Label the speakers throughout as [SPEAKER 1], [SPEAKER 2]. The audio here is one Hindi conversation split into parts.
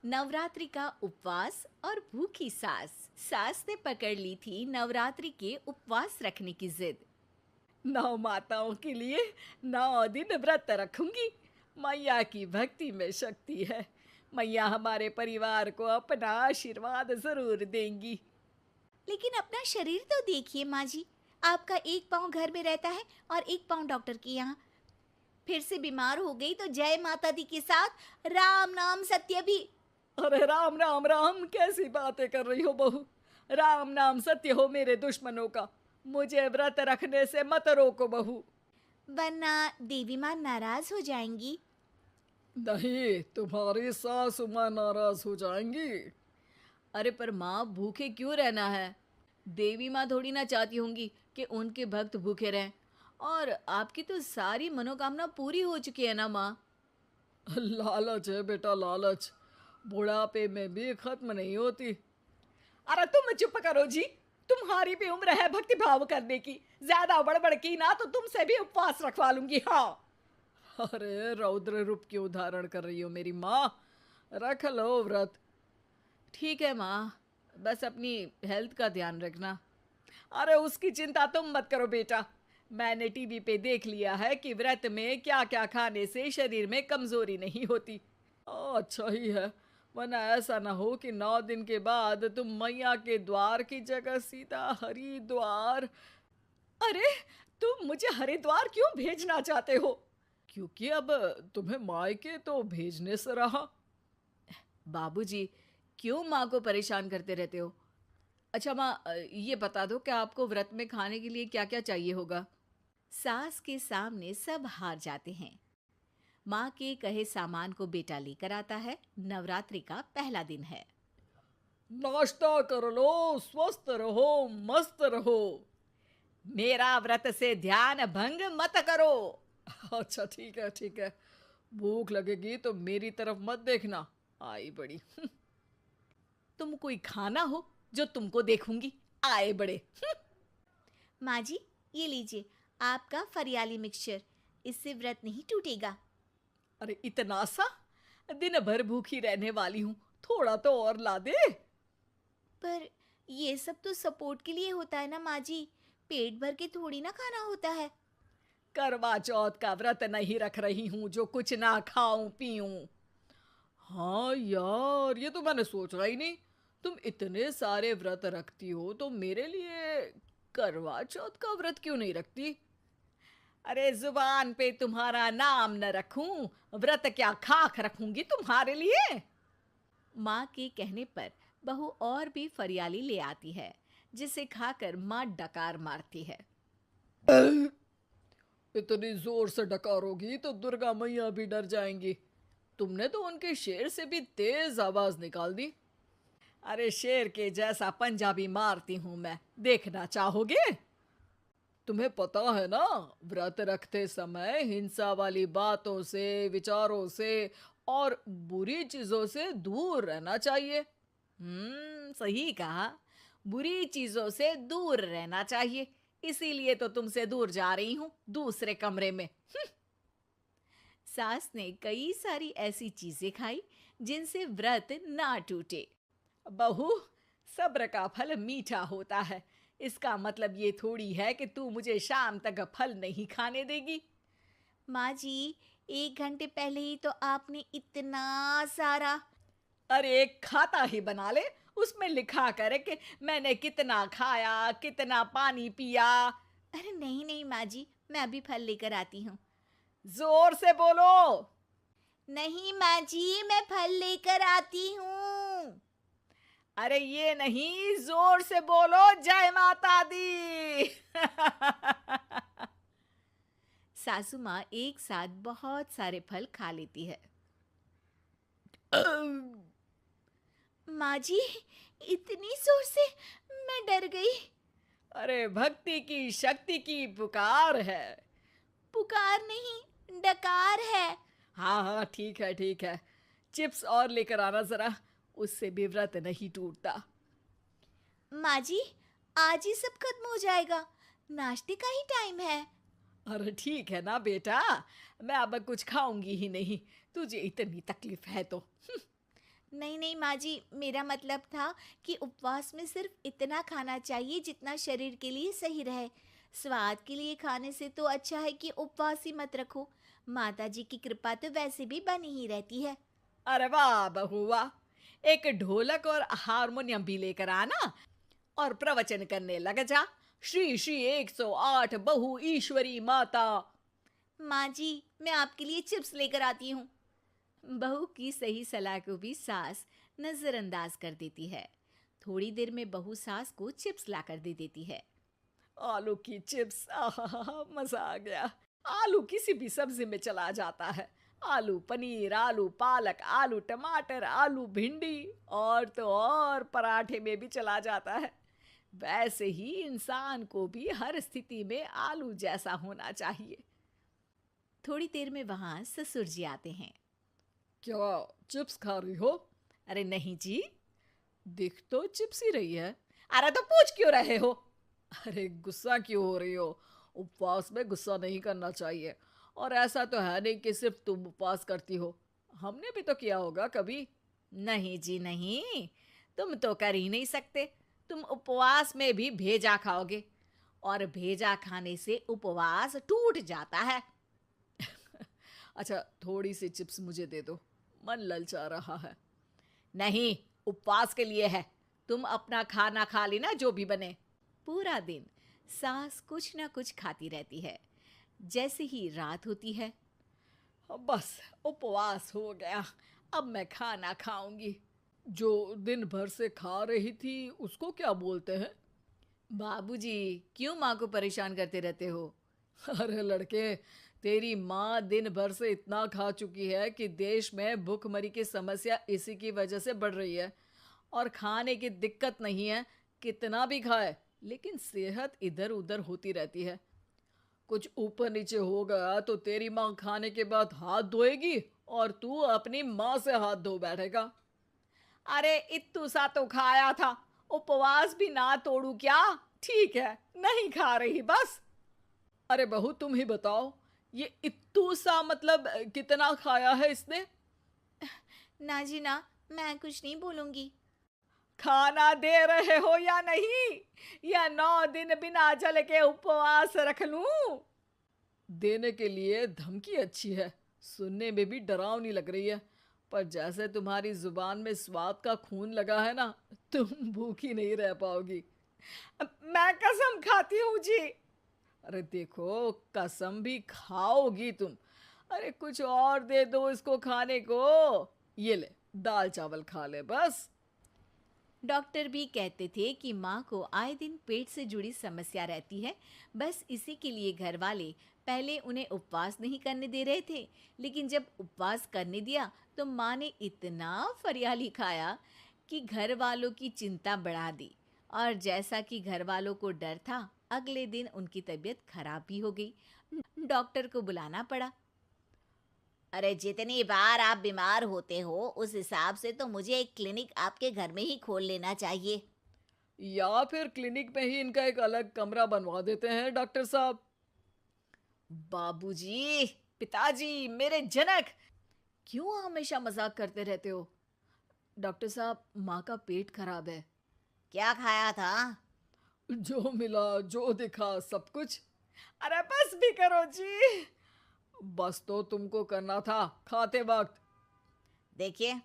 [SPEAKER 1] नवरात्रि का उपवास और भूखी सास। सास ने पकड़ ली थी नवरात्रि के उपवास रखने की जिद।
[SPEAKER 2] 9 माताओं के लिए 9 दिन व्रत रखूंगी। मैया की भक्ति में शक्ति है। मैया हमारे परिवार को अपना आशीर्वाद जरूर देंगी।
[SPEAKER 1] लेकिन अपना शरीर तो देखिए माँ जी, आपका एक पाँव घर में रहता है और एक पाँव डॉक्टर के यहाँ। फिर से बीमार हो गई तो जय माता दी के साथ राम नाम सत्य भी।
[SPEAKER 2] अरे राम राम राम, कैसी बातें कर रही हो बहू। राम नाम सत्य हो मेरे दुश्मनों का। मुझे व्रत रखने से मत रोको बहू।
[SPEAKER 1] वरना देवी माँ नाराज हो जाएंगी।
[SPEAKER 2] नहीं, तुम्हारी सासू माँ नाराज हो जाएंगी।
[SPEAKER 1] अरे पर माँ, भूखे क्यों रहना है? देवी माँ थोड़ी ना चाहती होंगी कि उनके भक्त भूखे रहें। और आपकी तो सारी मनोकामना पूरी हो चुकी है ना माँ।
[SPEAKER 2] लालच है बेटा, लालच बुढ़ापे में भी खत्म नहीं होती। अरे तुम चुप करो जी। तुम्हारी भी उम्र है भक्ति भाव करने की। ज्यादा बड़बड़ की ना तो तुमसे भी उपवास रखवा लूंगी। हाँ। अरे रौद्र रूप क्यों धारण कर रही हो मेरी माँ। रख लो व्रत।
[SPEAKER 1] ठीक है माँ, बस अपनी हेल्थ का ध्यान रखना।
[SPEAKER 2] अरे उसकी चिंता तुम मत करो बेटा। मैंने टीवी पे देख लिया है कि व्रत में क्या क्या खाने से शरीर में कमजोरी नहीं होती। अच्छा ही है, वरना ऐसा ना हो कि 9 दिन के बाद तुम मैया के द्वार की जगह सीधा हरिद्वार। अरे, तुम मुझे हरिद्वार क्यों भेजना चाहते हो? क्योंकि अब तुम्हें मायके तो भेजने से रहा।
[SPEAKER 1] बाबूजी, क्यों माँ को परेशान करते रहते हो? अच्छा माँ, ये बता दो कि आपको व्रत में खाने के लिए क्या क्या चाहिए होगा। सास के सामने सब हार जाते हैं। माँ के कहे सामान को बेटा लेकर आता है। नवरात्रि का पहला दिन है।
[SPEAKER 2] नाश्ता कर लो, स्वस्थ रहो, मस्त रहो। मेरा व्रत से ध्यान भंग मत करो। अच्छा ठीक है ठीक है। भूख लगेगी तो मेरी तरफ मत देखना। आई बड़ी। तुम कोई खाना हो जो तुमको देखूंगी। आए बड़े।
[SPEAKER 1] माँ जी, ये लीजिए आपका फरियाली मिक्सचर। इससे व्रत नहीं टूटेगा।
[SPEAKER 2] अरे इतना सा? दिन भर भूखी रहने वाली हूँ, थोड़ा तो और ला दे।
[SPEAKER 1] पर ये सब तो सपोर्ट के लिए होता है ना माँ जी, पेट भर के थोड़ी ना खाना होता है।
[SPEAKER 2] करवा चौथ का व्रत नहीं रख रही हूँ जो कुछ ना खाऊं पीऊं। हाँ यार, ये तो मैंने सोचा ही नहीं। तुम इतने सारे व्रत रखती हो तो मेरे लिए करवा चौथ का व्रत क्यों नहीं रखती? अरे जुबान पे तुम्हारा नाम न रखूं, व्रत क्या खाक रखूंगी तुम्हारे लिए।
[SPEAKER 1] माँ के कहने पर बहू और भी फरियाली ले आती है, जिसे खाकर माँ डकार मारती है।
[SPEAKER 2] इतनी जोर से डकारोगी तो दुर्गा मैया भी डर जाएंगी। तुमने तो उनके शेर से भी तेज आवाज निकाल दी। अरे शेर के जैसा पंजाबी मारती हूं मैं, देखना चाहोगे? तुम्हें पता है ना, व्रत रखते समय हिंसा वाली बातों से, विचारों से और बुरी चीजों से दूर रहना चाहिए।
[SPEAKER 1] सही कहा। बुरी चीजों से दूर रहना चाहिए। इसीलिए तो तुमसे दूर जा रही हूँ, दूसरे कमरे में। सास ने कई सारी ऐसी चीजें खाई जिनसे व्रत ना टूटे।
[SPEAKER 2] बहू, सब्र का फल मीठा होता है। इसका मतलब ये थोड़ी है कि तू मुझे शाम तक फल नहीं खाने देगी।
[SPEAKER 1] माँ जी, 1 घंटे पहले ही तो आपने इतना सारा।
[SPEAKER 2] अरे एक खाता ही बना ले, उसमें लिखा करे कि मैंने कितना खाया, कितना पानी पिया।
[SPEAKER 1] अरे नहीं नहीं माँ जी, मैं अभी फल लेकर आती हूँ।
[SPEAKER 2] जोर से बोलो।
[SPEAKER 1] नहीं माँ जी, मैं फल लेकर आती हूँ।
[SPEAKER 2] अरे ये नहीं, जोर से बोलो, जय माता दी।
[SPEAKER 1] सासू माँ एक साथ बहुत सारे फल खा लेती है। माँ जी, इतनी जोर से मैं डर गई।
[SPEAKER 2] अरे भक्ति की शक्ति की पुकार है।
[SPEAKER 1] पुकार नहीं, डकार है।
[SPEAKER 2] हाँ हाँ ठीक है ठीक है। चिप्स और लेकर आना जरा, उससे भी व्रत नहीं टूटता।
[SPEAKER 1] माँ जी, आज ही सब खत्म हो जाएगा, नाश्ते का ही टाइम है।
[SPEAKER 2] अरे ठीक है ना बेटा, मैं अब कुछ खाऊंगी ही नहीं, तुझे इतनी तकलीफ है तो।
[SPEAKER 3] नहीं नहीं माँ जी, मेरा मतलब था कि उपवास में सिर्फ इतना खाना चाहिए जितना शरीर के लिए सही रहे। स्वाद के लिए खाने से तो अच्छा है कि उपवास ही मत रखो। माता जी की कृपा तो वैसे भी बनी ही रहती है।
[SPEAKER 2] अरे वाह बहू वाह! एक ढोलक और हारमोनियम भी लेकर आना और प्रवचन करने लग जा। श्री श्री 108 बहु ईश्वरी माता।
[SPEAKER 3] माँ जी, मैं आपके लिए चिप्स लेकर आती हूँ।
[SPEAKER 1] बहू की सही सलाह को भी सास नजरअंदाज कर देती है। थोड़ी देर में बहू सास को चिप्स लाकर दे देती है।
[SPEAKER 2] आलू की चिप्स, आहा मजा आ गया। आलू किसी भी सब्जी में चला जाता है। आलू पनीर, आलू पालक, आलू टमाटर, आलू भिंडी और तो और पराठे में भी चला जाता है। वैसे ही इंसान को भी हर स्थिति में आलू जैसा होना चाहिए।
[SPEAKER 1] थोड़ी देर में वहां ससुर जी आते हैं।
[SPEAKER 2] क्या चिप्स खा रही हो? अरे नहीं जी, दिख तो चिप्स ही रही है। अरे तो पूछ क्यों रहे हो? अरे गुस्सा क्यों हो रही हो? उपवास में गुस्सा नहीं करना चाहिए। और ऐसा तो है नहीं कि सिर्फ तुम उपवास करती हो, हमने भी तो किया होगा कभी।
[SPEAKER 1] नहीं जी नहीं, तुम तो कर ही नहीं सकते। तुम उपवास में भी भेजा खाओगे और भेजा खाने से उपवास टूट जाता है।
[SPEAKER 2] अच्छा थोड़ी सी चिप्स मुझे दे दो, मन ललचा रहा है।
[SPEAKER 1] नहीं, उपवास के लिए है। तुम अपना खाना खा लेना जो भी बने। पूरा दिन सास कुछ ना कुछ खाती रहती है। जैसे ही रात होती है,
[SPEAKER 2] बस उपवास हो गया, अब मैं खाना खाऊंगी। जो दिन भर से खा रही थी उसको क्या बोलते हैं?
[SPEAKER 1] बाबूजी क्यों माँ को परेशान करते रहते हो?
[SPEAKER 2] अरे लड़के, तेरी माँ दिन भर से इतना खा चुकी है कि देश में भूखमरी की समस्या इसी की वजह से बढ़ रही है। और खाने की दिक्कत नहीं है, कितना भी खाए लेकिन सेहत इधर उधर होती रहती है। कुछ ऊपर नीचे हो गया तो तेरी माँ खाने के बाद हाथ धोएगी और तू अपनी माँ से हाथ धो बैठेगा। अरे इत्तू सा तो खाया था, उपवास भी ना तोड़ू क्या? ठीक है, नहीं खा रही बस। अरे बहू तुम ही बताओ, ये इत्तू सा मतलब कितना खाया है इसने?
[SPEAKER 3] ना जी ना, मैं कुछ नहीं बोलूंगी।
[SPEAKER 2] खाना दे रहे हो या नहीं, या 9 दिन बिना जल के उपवास रख लूं? देने के लिए धमकी अच्छी है, सुनने में भी डरावनी लग रही है। पर जैसे तुम्हारी जुबान में स्वाद का खून लगा है ना, तुम भूखी नहीं रह पाओगी। मैं कसम खाती हूँ जी। अरे देखो, कसम भी खाओगी तुम। अरे कुछ और दे दो इसको खाने को। ये ले, दाल चावल खा ले बस।
[SPEAKER 1] डॉक्टर भी कहते थे कि माँ को आए दिन पेट से जुड़ी समस्या रहती है। बस इसी के लिए घर वाले पहले उन्हें उपवास नहीं करने दे रहे थे, लेकिन जब उपवास करने दिया तो माँ ने इतना फरियाली खाया कि घर वालों की चिंता बढ़ा दी। और जैसा कि घर वालों को डर था, अगले दिन उनकी तबीयत खराब भी हो गई। डॉक्टर को बुलाना पड़ा।
[SPEAKER 3] अरे जितनी बार आप बीमार होते हो उस हिसाब से तो मुझे एक क्लिनिक आपके घर में ही खोल लेना चाहिए।
[SPEAKER 2] या फिर क्लिनिक में ही इनका एक अलग कमरा बनवा देते हैं डॉक्टर साहब।
[SPEAKER 1] बाबूजी, पिताजी, मेरे जनक, क्यों हमेशा मजाक करते रहते हो? डॉक्टर साहब, माँ का पेट खराब है।
[SPEAKER 3] क्या खाया था?
[SPEAKER 2] जो मिला जो दिखा सब कुछ। अरे बस भी करो जी। बस तो तुमको करना था खाते वक्त।
[SPEAKER 3] देखिए,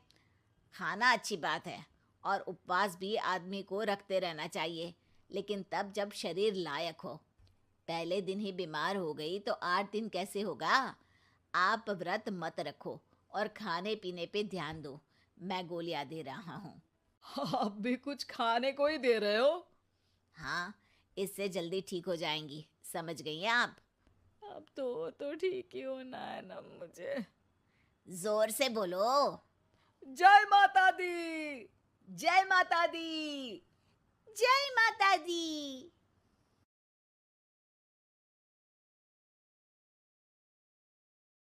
[SPEAKER 3] खाना अच्छी बात है और उपवास भी आदमी को रखते रहना चाहिए, लेकिन तब जब शरीर लायक हो। पहले दिन ही बीमार हो गई तो 8 दिन कैसे होगा? आप व्रत मत रखो और खाने पीने पे ध्यान दो। मैं गोलियां दे रहा हूँ।
[SPEAKER 2] आप भी कुछ खाने को ही दे रहे हो?
[SPEAKER 3] हाँ, इससे जल्दी ठीक हो जाएंगी, समझ गई हैं आप?
[SPEAKER 2] अब तो ठीक ही होना है ना मुझे।
[SPEAKER 3] जोर से बोलो।
[SPEAKER 2] जय माता दी।
[SPEAKER 1] जय माता दी।
[SPEAKER 3] जय माता दी।